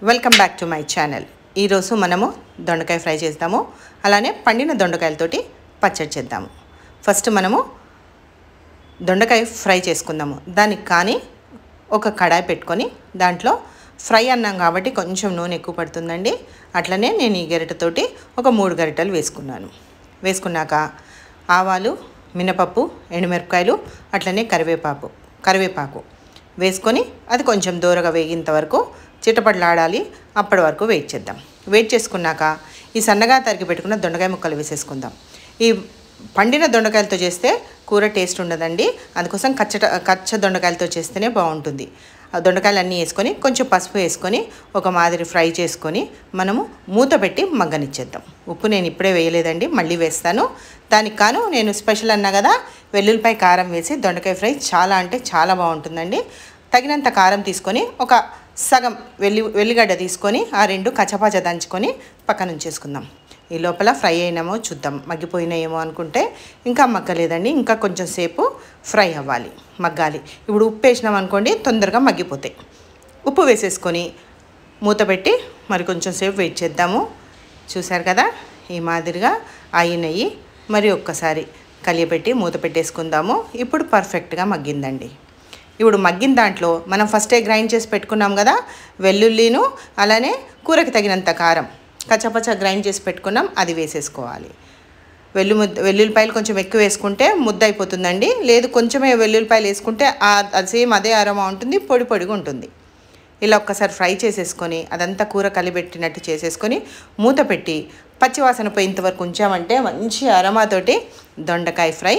Welcome back to my channel. ఈరోజు మనము దొండకాయ ఫ్రై చేద్దాము. అలానే పండిన దొండకాయలతోటి పచ్చడి చేద్దాము. ఫస్ట్ మనము దొండకాయ ఫ్రై చేసుకుందాము. దానికి కానీ ఒక కడాయి పెట్టుకొని దాంట్లో ఫ్రై అన్నాం కాబట్టి కొంచెం నూనె ఎక్కువ పడుతుందండి. అట్లనే నేను ఈ గరిటెతోటి ఒక 3 గరిటెలు వేసుకున్నాక ఆవాలు, మినపప్పు, ఎండుమిరపకాయలు, అట్లనే కరివేపాకు వేసుకొని అది కొంచెం దూరగా వేగేంత వరకు చిటపటలాడాలి. అప్పటి వరకు వెయిట్ చేద్దాం. వెయిట్ చేసుకున్నాక ఈ సన్నగా తరిగి పెట్టుకున్న దొండకాయ ముక్కలు వేసేసుకుందాం. ఈ పండిన దొండకాయలతో చేస్తే కూర టేస్ట్ ఉండదండి. అందుకోసం కచ్చ దొండకాయలతో చేస్తేనే బాగుంటుంది. ఆ దొండకాయలు అన్నీ వేసుకొని కొంచెం పసుపు వేసుకొని ఒక మాదిరి ఫ్రై చేసుకొని మనము మూత పెట్టి మగ్గనిచ్చేద్దాం. ఉప్పు నేను ఇప్పుడే వేయలేదండి, మళ్ళీ వేస్తాను. దానికి కాను నేను స్పెషల్ అన్నా కదా, వెల్లుల్లిపాయ కారం వేసి దొండకాయ ఫ్రై చాలా అంటే చాలా బాగుంటుందండి. తగినంత కారం తీసుకొని ఒక సగం వెల్లిగడ్డ తీసుకొని ఆ 2 కచ్చపాచ దంచుకొని పక్కన ఉంచేసుకుందాం. ఈ లోపల ఫ్రై అయినామో చూద్దాం. మగ్గిపోయినాయేమో అనుకుంటే ఇంకా మగ్గలేదండి, ఇంకా కొంచెం సేపు ఫ్రై అవ్వాలి, మగ్గాలి. ఇప్పుడు ఉప్పు వేసినాం అనుకోండి తొందరగా మగ్గిపోతాయి. ఉప్పు వేసేసుకొని మూత పెట్టి మరి కొంచెం సేపు వెయిట్ చేద్దాము. చూసారు కదా, ఈ మాదిరిగా అయినాయి. మరి ఒక్కసారి కలియబెట్టి మూత పెట్టేసుకుందాము. ఇప్పుడు పర్ఫెక్ట్గా మగ్గిందండి. ఇప్పుడు మగ్గిన దాంట్లో మనం ఫస్టే గ్రైండ్ చేసి పెట్టుకున్నాం కదా, వెల్లుల్లిను అలానే కూరకి తగినంత కారం కచ్చపచ్చ గ్రైండ్ చేసి పెట్టుకున్నాం, అది వేసేసుకోవాలి. వెల్లుల్లిపాయలు కొంచెం ఎక్కువ వేసుకుంటే ముద్ద అయిపోతుందండి. లేదు కొంచెమే వెల్లుల్లిపాయలు వేసుకుంటే అది సేమ్ అదే అరోమా ఉంటుంది, పొడిగా ఉంటుంది. ఇలా ఒక్కసారి ఫ్రై చేసేసుకొని అదంతా కూర కలిపెట్టినట్టు చేసేసుకొని మూత పెట్టి పచ్చివాసన పోయేంతవరకు ఉంచామంటే మంచి అరోమాతోటి దొండకాయ ఫ్రై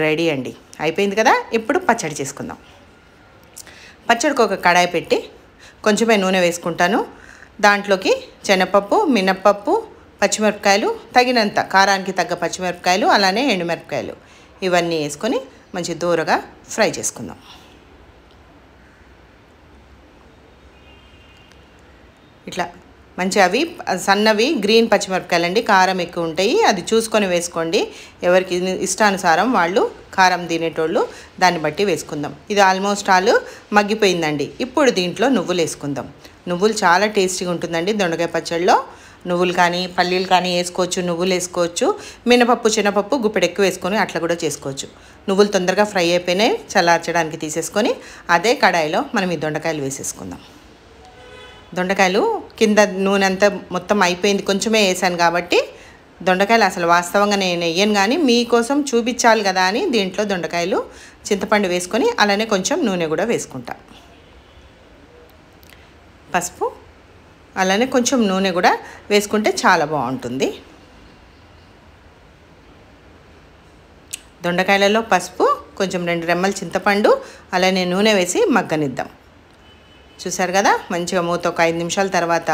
రెడీ అండి. అయిపోయింది కదా. ఇప్పుడు పచ్చడి చేసుకుందాం. పచ్చడికి ఒక కడాయి పెట్టి కొంచెమే నూనె వేసుకుంటాను. దాంట్లోకి శనగపప్పు, మినప్పప్పు, పచ్చిమిరపకాయలు, తగినంత కారానికి తగ్గ పచ్చిమిరపకాయలు, అలానే ఎండుమిరపకాయలు ఇవన్నీ వేసుకొని మంచి దూరగా ఫ్రై చేసుకుందాం. ఇట్లా మంచి అవి సన్నవి గ్రీన్ పచ్చిమిరపకాయలు అండి, కారం ఎక్కువ ఉంటాయి. అది చూసుకొని వేసుకోండి. ఎవరికి ఇష్టానుసారం వాళ్ళు కారం తినేటోళ్ళు దాన్ని బట్టి వేసుకుందాం. ఇది ఆల్మోస్ట్ ఆల్ మగ్గిపోయిందండి. ఇప్పుడు దీంట్లో నువ్వులు వేసుకుందాం. నువ్వులు చాలా టేస్టీగా ఉంటుందండి దొండకాయ పచ్చడిలో. నువ్వులు కానీ పల్లీలు కానీ వేసుకోవచ్చు, నువ్వులు వేసుకోవచ్చు. మినపప్పు, శనగపప్పు గుప్పెడు ఎక్కువ వేసుకొని అట్లా కూడా చేసుకోవచ్చు. నువ్వులు తొందరగా ఫ్రై అయిపోయినాయి, చల్లార్చడానికి తీసేసుకొని అదే కడాయిలో మనం ఈ దొండకాయలు వేసేసుకుందాం. దొండకాయలు కింద నూనె అంతా మొత్తం అయిపోయింది, కొంచెమే వేసాను కాబట్టి దొండకాయలు అసలు వాస్తవంగా నేను వేయను, కానీ మీకోసం చూపించాలి కదా అని దీంట్లో దొండకాయలు చింతపండు వేసుకొని అలానే కొంచెం నూనె కూడా వేసుకుంటా. పసుపు అలానే కొంచెం నూనె కూడా వేసుకుంటే చాలా బాగుంటుంది. దొండకాయలలో పసుపు, కొంచెం 2 రెమ్మల చింతపండు, అలానే నూనె వేసి మగ్గనిద్దాం. చూసారు కదా, మంచిగా మూత ఒక 5 నిమిషాల తర్వాత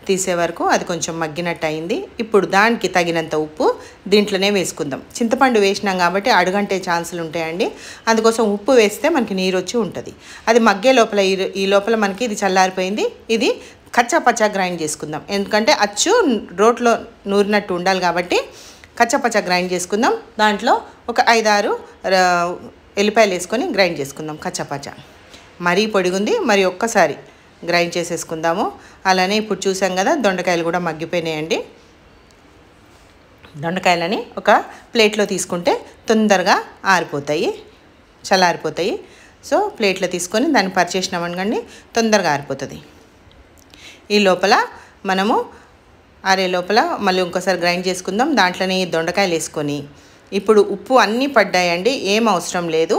తీసే వరకు అది కొంచెం మగ్గినట్టు అయింది. ఇప్పుడు దానికి తగినంత ఉప్పు దీంట్లోనే వేసుకుందాం. చింతపండు వేసినాం కాబట్టి అడుగంటే ఛాన్సులు ఉంటాయండి. అందుకోసం ఉప్పు వేస్తే మనకి నీరు వచ్చి ఉంటుంది. అది మగ్గే లోపల ఈ లోపల మనకి ఇది చల్లారిపోయింది. ఇది కచ్చాపచ్చా గ్రైండ్ చేసుకుందాం. ఎందుకంటే అచ్చు రోట్లో నూరినట్టు ఉండాలి కాబట్టి కచ్చాపచ్చా గ్రైండ్ చేసుకుందాం. దాంట్లో ఒక 5-6 ఎల్లిపాయలు వేసుకొని గ్రైండ్ చేసుకుందాం కచ్చాపచ్చా. మరీ పొడిగుంది, మరి ఒక్కసారి గ్రైండ్ చేసేసుకుందాము. అలానే ఇప్పుడు చూసాం కదా దొండకాయలు కూడా మగ్గిపోయినాయండి. దొండకాయలని ఒక ప్లేట్లో తీసుకుంటే తొందరగా ఆరిపోతాయి, చల్లారిపోతాయి. సో ప్లేట్లో తీసుకొని దాన్ని పరిచేసినామనుకోండి తొందరగా ఆరిపోతుంది. ఈ లోపల మనము ఆరే లోపల మళ్ళీ ఇంకోసారి గ్రైండ్ చేసుకుందాం. దాంట్లోనే దొండకాయలు వేసుకొని ఇప్పుడు ఉప్పు అన్నీ పడ్డాయండి, ఏం అవసరం లేదు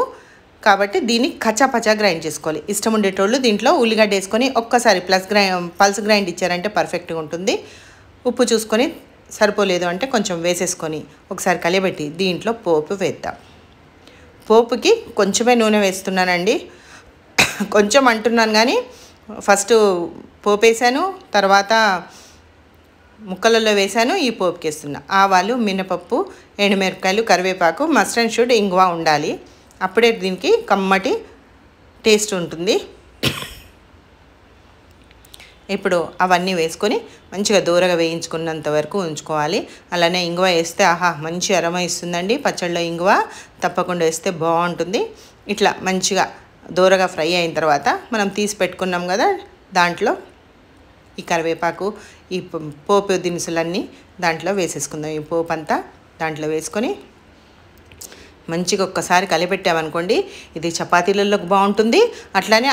కాబట్టి దీన్ని కచ్చాపచ్చా గ్రైండ్ చేసుకోవాలి. ఇష్టం ఉండేటోళ్ళు దీంట్లో ఉల్లిగడ్డ వేసుకొని ఒక్కసారి పల్స్ గ్రైండ్ ఇచ్చారంటే పర్ఫెక్ట్గా ఉంటుంది. ఉప్పు చూసుకొని సరిపోలేదు అంటే కొంచెం వేసేసుకొని ఒకసారి కలియబెట్టి దీంట్లో పోపు వేద్దాం. పోపుకి కొంచెమే నూనె వేస్తున్నానండి, కొంచెం అంటున్నాను కానీ ఫస్ట్ పోపు వేసాను, తర్వాత ముక్కలలో వేసాను, ఈ పోపుకి వేస్తున్నా. ఆవాలు, మినపప్పు, ఎండుమిరపకాయలు, కరివేపాకు, మస్ట్ అండ్ షుడ్ ఇంగువ ఉండాలి. అప్పుడే దీనికి కమ్మటి టేస్ట్ ఉంటుంది. ఇప్పుడు అవన్నీ వేసుకొని మంచిగా దూరగా వేయించుకున్నంత వరకు ఉంచుకోవాలి. అలానే ఇంగువ వేస్తే ఆహా మంచి అరోమా ఇస్తుందండి. పచ్చళ్ళలో ఇంగువ తప్పకుండా వేస్తే బాగుంటుంది. ఇట్లా మంచిగా దూరగా ఫ్రై అయిన తర్వాత మనం తీసి పెట్టుకున్నాం కదా, దాంట్లో ఈ కరివేపాకు ఈ పోపు దినుసులన్నీ దాంట్లో వేసేసుకుందాం. ఈ పోపు అంతా దాంట్లో వేసుకొని మంచిగా ఒక్కసారి కలిపెట్టామనుకోండి, ఇది చపాతీలలోకి బాగుంటుంది, అట్లానే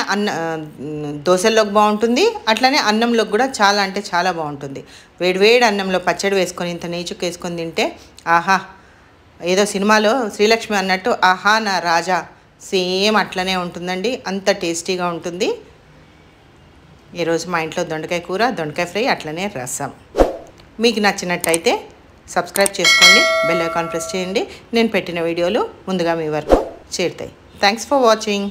దోశల్లోకి బాగుంటుంది, అట్లానే అన్నంలోకి కూడా చాలా అంటే చాలా బాగుంటుంది. వేడివేడి అన్నంలో పచ్చడి వేసుకొని ఇంత నేచుకు వేసుకొని తింటే ఆహా, ఏదో సినిమాలో శ్రీలక్ష్మి అన్నట్టు ఆహా నా రాజా, సేమ్ అట్లనే ఉంటుందండి. అంత టేస్టీగా ఉంటుంది. ఈరోజు మా ఇంట్లో దొండకాయ కూర, దొండకాయ ఫ్రై, అట్లనే రసం. మీకు నచ్చినట్టయితే సబ్స్క్రైబ్ చేసుకోండి, బెల్ ఐకాన్ ప్రెస్ చేయండి. నేను పెట్టిన వీడియోలు ముందుగా మీ వరకు చేరుతాయి. Thanks for watching.